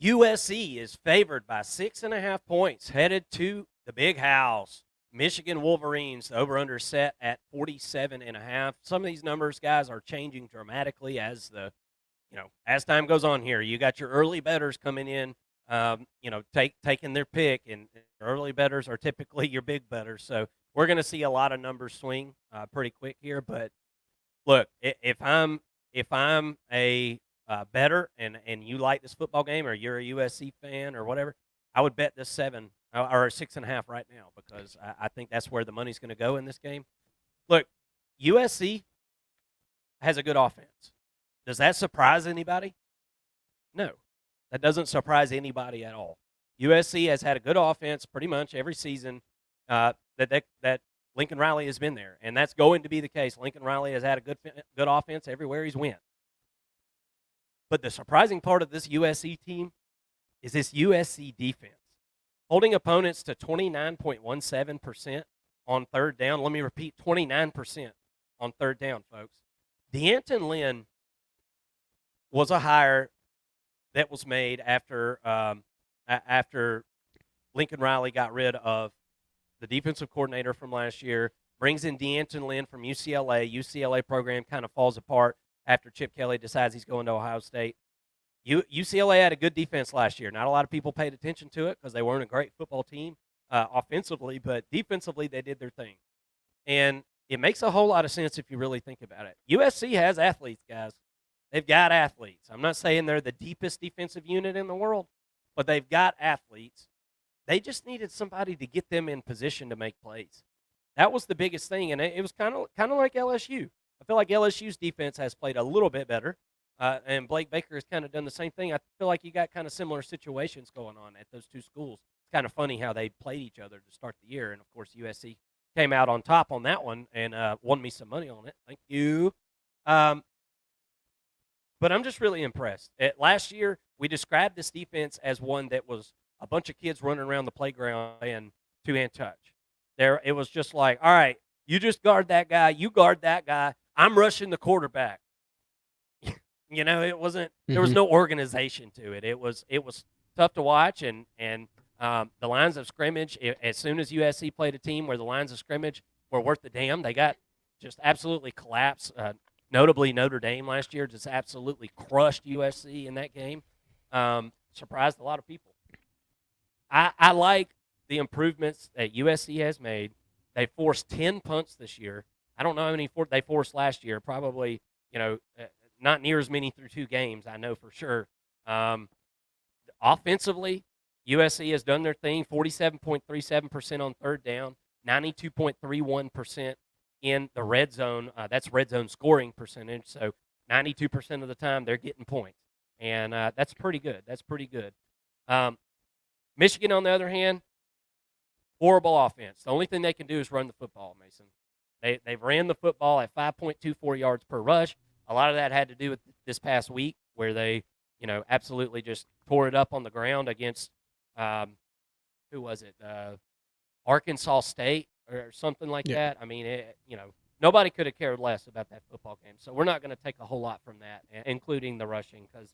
USC is favored by 6.5 points, headed to the big house. Michigan Wolverines, the over-under set at 47.5. Some of these numbers, guys, are changing dramatically as time goes on here. You got your early bettors coming in, taking their pick, and early bettors are typically your big bettors. So we're going to see a lot of numbers swing pretty quick here. But look, if I'm a better and you like this football game or you're a USC fan or whatever, I would bet this 6.5 right now because I think that's where the money's going to go in this game. Look, USC has a good offense. Does that surprise anybody? No, that doesn't surprise anybody at all. USC has had a good offense pretty much every season that Lincoln Riley has been there, and that's going to be the case. Lincoln Riley has had a good offense everywhere he's went. But the surprising part of this USC team is this USC defense, holding opponents to 29.17% on third down. Let me repeat, 29% on third down, folks. D'Anton Lynn was a hire that was made after Lincoln Riley got rid of the defensive coordinator from last year, brings in D'Anton Lynn from UCLA. UCLA program kind of falls apart after Chip Kelly decides he's going to Ohio State. UCLA had a good defense last year. Not a lot of people paid attention to it because they weren't a great football team offensively, but defensively they did their thing. And it makes a whole lot of sense if you really think about it. USC has athletes, guys. They've got athletes. I'm not saying they're the deepest defensive unit in the world, but they've got athletes. They just needed somebody to get them in position to make plays. That was the biggest thing, and it was kind of like LSU. I feel like LSU's defense has played a little bit better, and Blake Baker has kind of done the same thing. I feel like you got kind of similar situations going on at those two schools. It's kind of funny how they played each other to start the year, and, of course, USC came out on top on that one and won me some money on it. Thank you. But I'm just really impressed. Last year, we described this defense as one that was a bunch of kids running around the playground and two-hand touch. It was just like, all right, you just guard that guy, you guard that guy. I'm rushing the quarterback. It wasn't. There was no organization to it. It was tough to watch, and the lines of scrimmage. As soon as USC played a team where the lines of scrimmage were worth the damn, they got just absolutely collapsed. Notably, Notre Dame last year just absolutely crushed USC in that game. Surprised a lot of people. I like the improvements that USC has made. They forced 10 punts this year. I don't know how many they forced last year. Probably, not near as many through two games, I know for sure. Offensively, USC has done their thing, 47.37% on third down, 92.31% in the red zone. That's red zone scoring percentage. So 92% of the time they're getting points. And that's pretty good. That's pretty good. Michigan, on the other hand, horrible offense. The only thing they can do is run the football, Mason. They've ran the football at 5.24 yards per rush. A lot of that had to do with this past week where they, absolutely just tore it up on the ground against, who was it? Arkansas State or something like that. I mean, nobody could have cared less about that football game. So we're not going to take a whole lot from that, including the rushing, because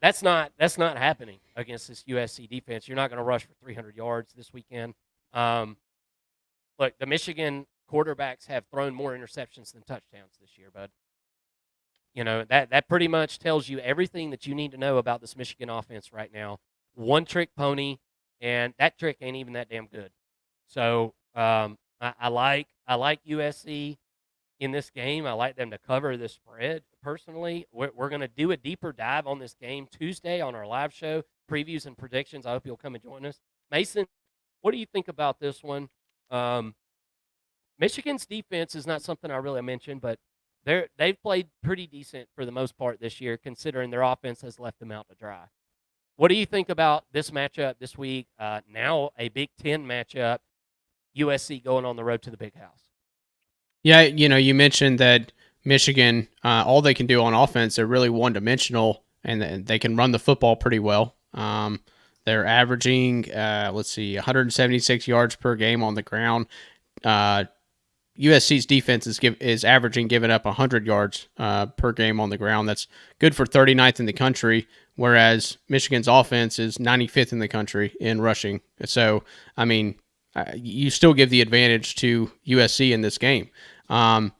that's not happening against this USC defense. You're not going to rush for 300 yards this weekend. Look, the Michigan quarterbacks have thrown more interceptions than touchdowns this year, bud. That pretty much tells you everything that you need to know about this Michigan offense right now. One trick pony, and that trick ain't even that damn good. So I like USC in this game. I like them to cover the spread personally. We're going to do a deeper dive on this game Tuesday on our live show, previews and predictions. I hope you'll come and join us. Mason, what do you think about this one? Michigan's defense is not something I really mentioned, but they've played pretty decent for the most part this year, considering their offense has left them out to dry. What do you think about this matchup this week? Now a Big Ten matchup, USC going on the road to the Big House. Yeah, you mentioned that Michigan, all they can do on offense, they're really one-dimensional, and they can run the football pretty well. They're averaging, 176 yards per game on the ground. USC's defense is averaging giving up 100 yards per game on the ground. That's good for 39th in the country, whereas Michigan's offense is 95th in the country in rushing. So, I mean, you still give the advantage to USC in this game. Um,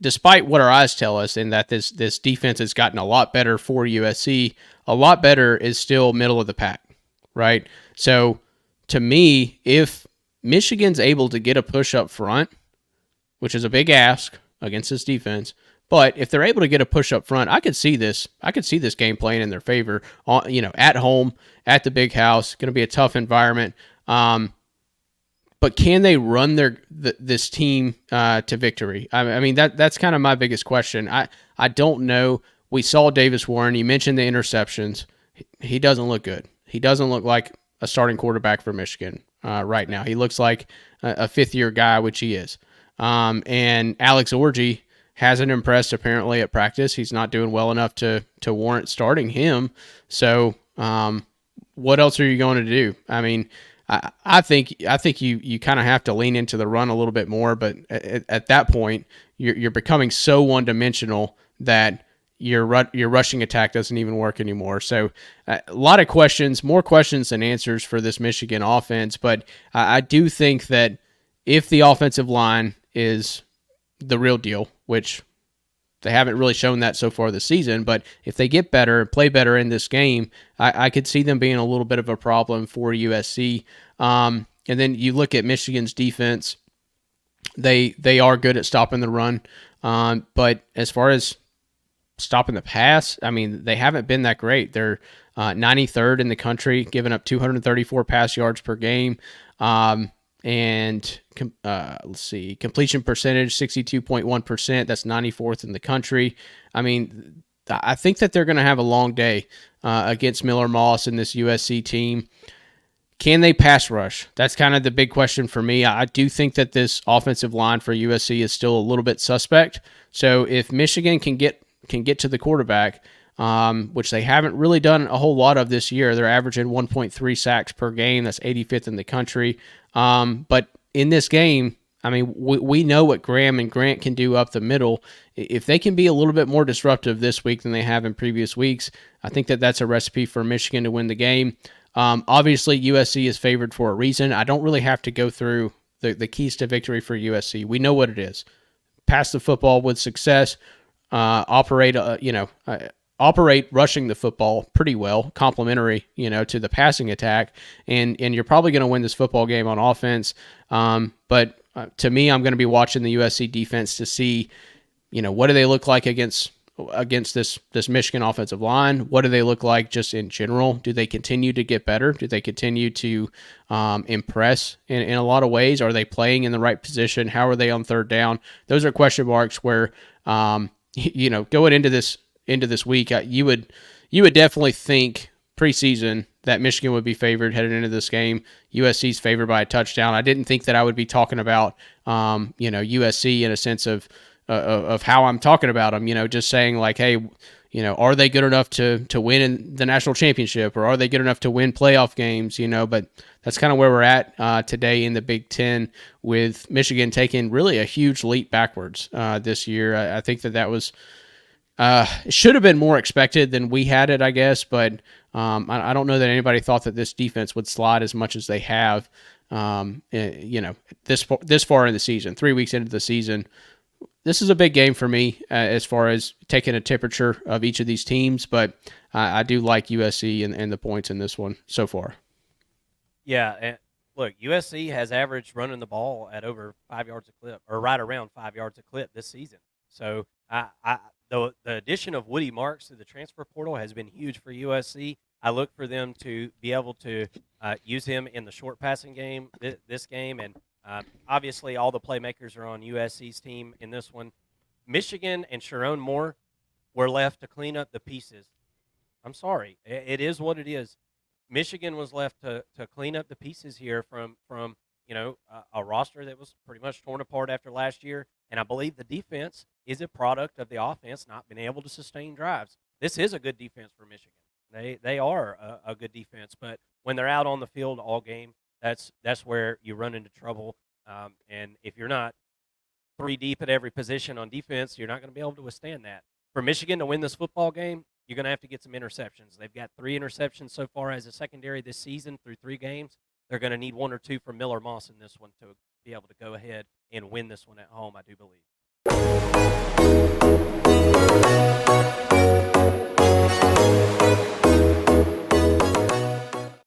despite what our eyes tell us, in that this defense has gotten a lot better for USC, a lot better is still middle of the pack, right? So, to me, if Michigan's able to get a push up front, which is a big ask against this defense. But if they're able to get a push up front, I could see this. I could see this game playing in their favor. At home, at the big house, going to be a tough environment. But can they run this team to victory? I mean that's kind of my biggest question. I don't know. We saw Davis Warren. You mentioned the interceptions. He doesn't look good. He doesn't look like a starting quarterback for Michigan right now. He looks like a fifth-year guy, which he is. And Alex Orji hasn't impressed apparently at practice. He's not doing well enough to warrant starting him. So what else are you going to do? I mean, I think you kind of have to lean into the run a little bit more, but at that point, you're becoming so one-dimensional that your rushing attack doesn't even work anymore. So a lot of questions, more questions than answers for this Michigan offense. But I do think that if the offensive line is the real deal, which they haven't really shown that so far this season, but if they get better, play better in this game, I could see them being a little bit of a problem for USC. And then you look at Michigan's defense; they are good at stopping the run, but as far as stopping the pass, I mean, they haven't been that great. They're 93rd in the country, giving up 234 pass yards per game. And let's see, completion percentage 62.1%. That's 94th in the country. I mean, I think that they're going to have a long day against Miller Moss and this USC team. Can they pass rush? That's kind of the big question for me. I do think that this offensive line for USC is still a little bit suspect. So if Michigan can get to the quarterback, which they haven't really done a whole lot of this year. They're averaging 1.3 sacks per game. That's 85th in the country. But in this game, I mean, we know what Graham and Grant can do up the middle. If they can be a little bit more disruptive this week than they have in previous weeks, I think that that's a recipe for Michigan to win the game. Obviously, USC is favored for a reason. I don't really have to go through the keys to victory for USC. We know what it is. Pass the football with success, operate rushing the football pretty well, complementary, to the passing attack, and you're probably going to win this football game on offense. But to me, I'm going to be watching the USC defense to see, what do they look like against this Michigan offensive line? What do they look like just in general? Do they continue to get better? Do they continue to impress in a lot of ways? Are they playing in the right position? How are they on third down? Those are question marks where, going into this week, you would definitely think preseason that Michigan would be favored headed into this game. USC's favored by a touchdown. I didn't think that I would be talking about, USC in a sense of how I'm talking about them. Just saying like, hey, are they good enough to win in the national championship, or are they good enough to win playoff games? But that's kind of where we're at today in the Big Ten, with Michigan taking really a huge leap backwards this year. I think that was. It should have been more expected than we had it, I guess, but I don't know that anybody thought that this defense would slide as much as they have. This far in the season, 3 weeks into the season, this is a big game for me as far as taking a temperature of each of these teams. But I do like USC and the points in this one so far. Yeah, and look, USC has averaged running the ball at over 5 yards a clip, or right around 5 yards a clip this season. So the addition of Woody Marks to the transfer portal has been huge for USC. I look for them to be able to use him in the short passing game this game, and obviously all the playmakers are on USC's team in this one. Michigan and Sharon Moore were left to clean up the pieces. I'm sorry, it is what it is. Michigan was left to clean up the pieces here from a roster that was pretty much torn apart after last year, and I believe the defense is a product of the offense not being able to sustain drives. This is a good defense for Michigan. They are a good defense, but when they're out on the field all game, that's where you run into trouble. And if you're not 3 deep at every position on defense, you're not going to be able to withstand that. For Michigan to win this football game, you're going to have to get some interceptions. They've got 3 interceptions so far as a secondary this season through 3 games. They're going to need 1 or 2 from Miller Moss in this one to be able to go ahead and win this one at home, I do believe.